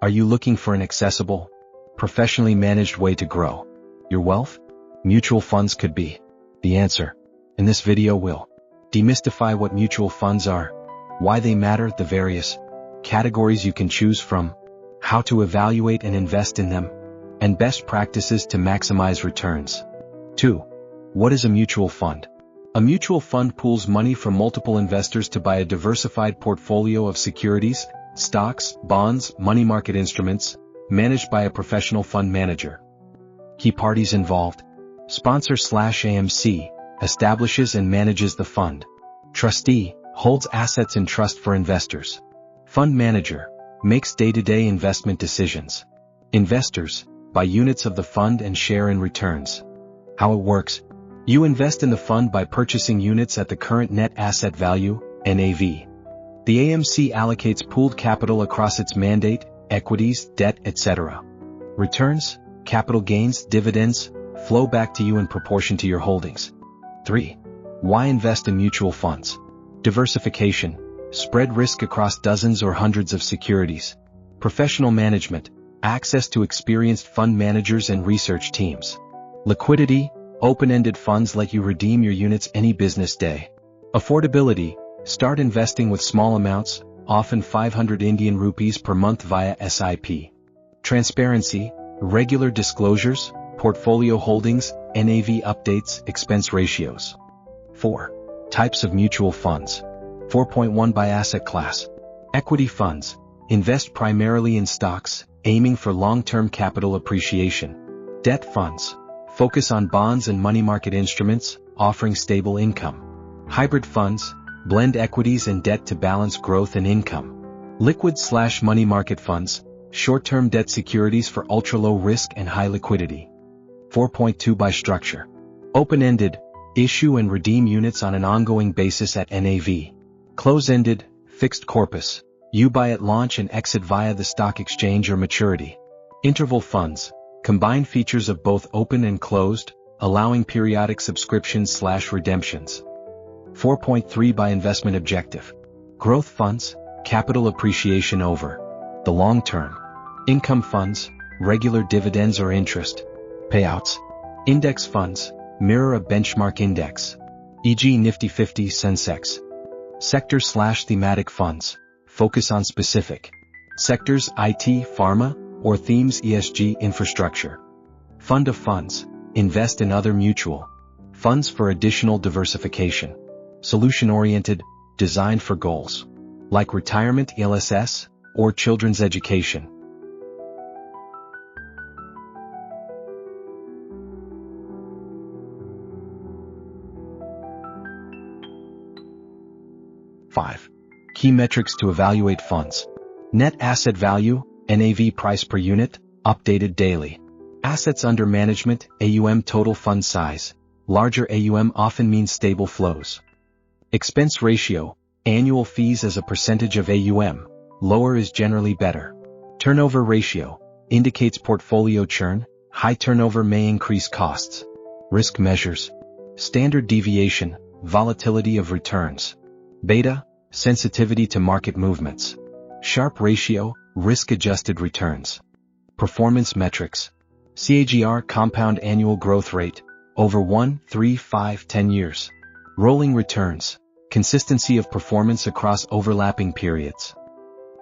Are you looking for an accessible, professionally managed way to grow your wealth? Mutual funds could be the answer. In this video we'll demystify what mutual funds are, why they matter, the various categories you can choose from, how to evaluate and invest in them, and best practices to maximize returns. 2. What is a mutual fund? A mutual fund pools money from multiple investors to buy a diversified portfolio of securities, stocks, bonds, money market instruments, managed by a professional fund manager. Key parties involved. Sponsor/AMC establishes and manages the fund. Trustee holds assets in trust for investors. Fund manager makes day-to-day investment decisions. Investors buy units of the fund and share in returns. How it works. You invest in the fund by purchasing units at the current net asset value, NAV. The AMC allocates pooled capital across its mandate, equities, debt, etc. Returns, capital gains, dividends, flow back to you in proportion to your holdings. 3. Why invest in mutual funds? Diversification, spread risk across dozens or hundreds of securities. Professional management, access to experienced fund managers and research teams. Liquidity, open-ended funds let you redeem your units any business day. Affordability, start investing with small amounts, often 500 Indian rupees per month via SIP. Transparency, regular disclosures, portfolio holdings, NAV updates, expense ratios. 4. Types of mutual funds. 4.1 by asset class. Equity funds, invest primarily in stocks, aiming for long-term capital appreciation. Debt funds, focus on bonds and money market instruments, offering stable income. Hybrid funds, blend equities and debt to balance growth and income. Liquid/money market funds, short-term debt securities for ultra-low risk and high liquidity. 4.2 by structure. Open-ended, issue and redeem units on an ongoing basis at NAV. Close-ended, fixed corpus, you buy at launch and exit via the stock exchange or maturity. Interval funds, combine features of both open and closed, allowing periodic subscriptions/redemptions. 4.3 by investment objective. Growth funds, capital appreciation over the long term. Income funds, regular dividends or interest payouts. Index funds, mirror a benchmark index, e.g. Nifty 50 Sensex. Sector/thematic funds, focus on specific sectors, IT, pharma, or themes, ESG, infrastructure. Fund of funds, invest in other mutual funds for additional diversification. Solution-oriented, designed for goals like retirement, LSS, or children's education. Key metrics to evaluate funds. Net asset value, NAV price per unit, updated daily. Assets under management, AUM total fund size. Larger AUM often means stable flows. Expense ratio, annual fees as a percentage of AUM. Lower is generally better. Turnover ratio, indicates portfolio churn. High turnover may increase costs. Risk measures. Standard deviation, volatility of returns. Beta, sensitivity to market movements. Sharpe ratio, risk-adjusted returns. Performance metrics. CAGR, compound annual growth rate, over 1, 3, 5, 10 years. Rolling returns, consistency of performance across overlapping periods.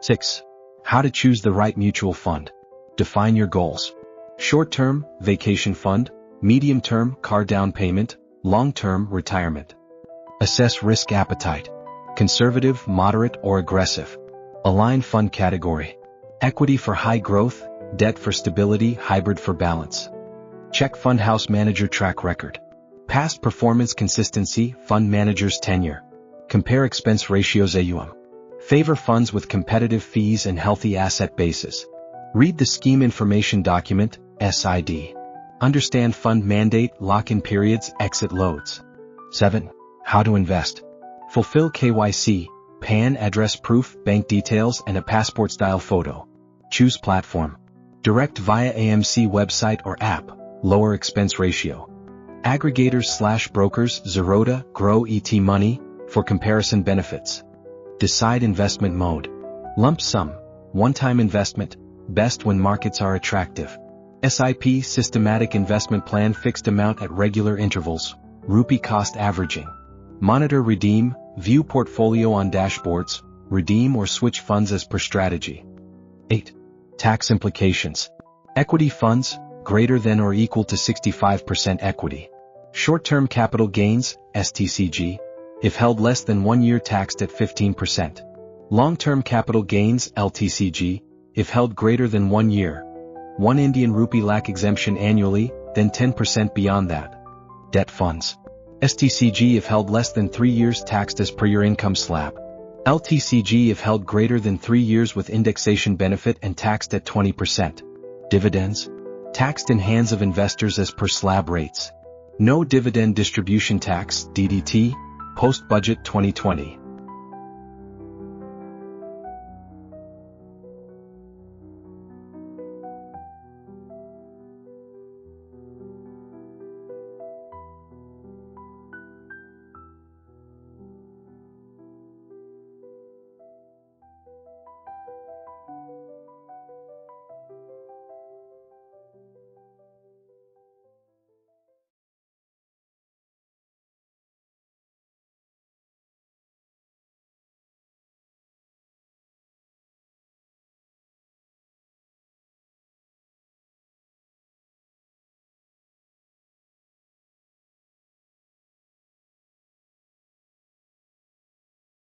6. How to choose the right mutual fund. Define your goals. Short-term, vacation fund. Medium-term, car down payment. Long-term, retirement. Assess risk appetite. Conservative, moderate, or aggressive. Align fund category. Equity for high growth, debt for stability, hybrid for balance. Check fund house manager track record. Past performance consistency, fund manager's tenure. Compare expense ratios, AUM. Favor funds with competitive fees and healthy asset bases. Read the scheme information document, SID. Understand fund mandate, lock-in periods, exit loads. 7. How to invest. Fulfill KYC, PAN address proof, bank details, and a passport-style photo. Choose platform. Direct via AMC website or app, lower expense ratio. Aggregators/brokers, Zerodha, Grow, ET Money, for comparison benefits. Decide investment mode. Lump sum, one-time investment, best when markets are attractive. SIP systematic investment plan fixed amount at regular intervals, rupee cost averaging. Monitor redeem, view portfolio on dashboards, redeem or switch funds as per strategy. 8. Tax implications. Equity funds, greater than or equal to 65% equity. Short-term capital gains, STCG, if held less than 1 year taxed at 15%. Long-term capital gains, LTCG, if held greater than 1 year. 1 Indian rupee lakh exemption annually, then 10% beyond that. Debt funds. STCG if held less than 3 years taxed as per your income slab. LTCG if held greater than 3 years with indexation benefit and taxed at 20%. Dividends. Taxed in hands of investors as per slab rates. No dividend distribution tax, DDT, post-budget 2020.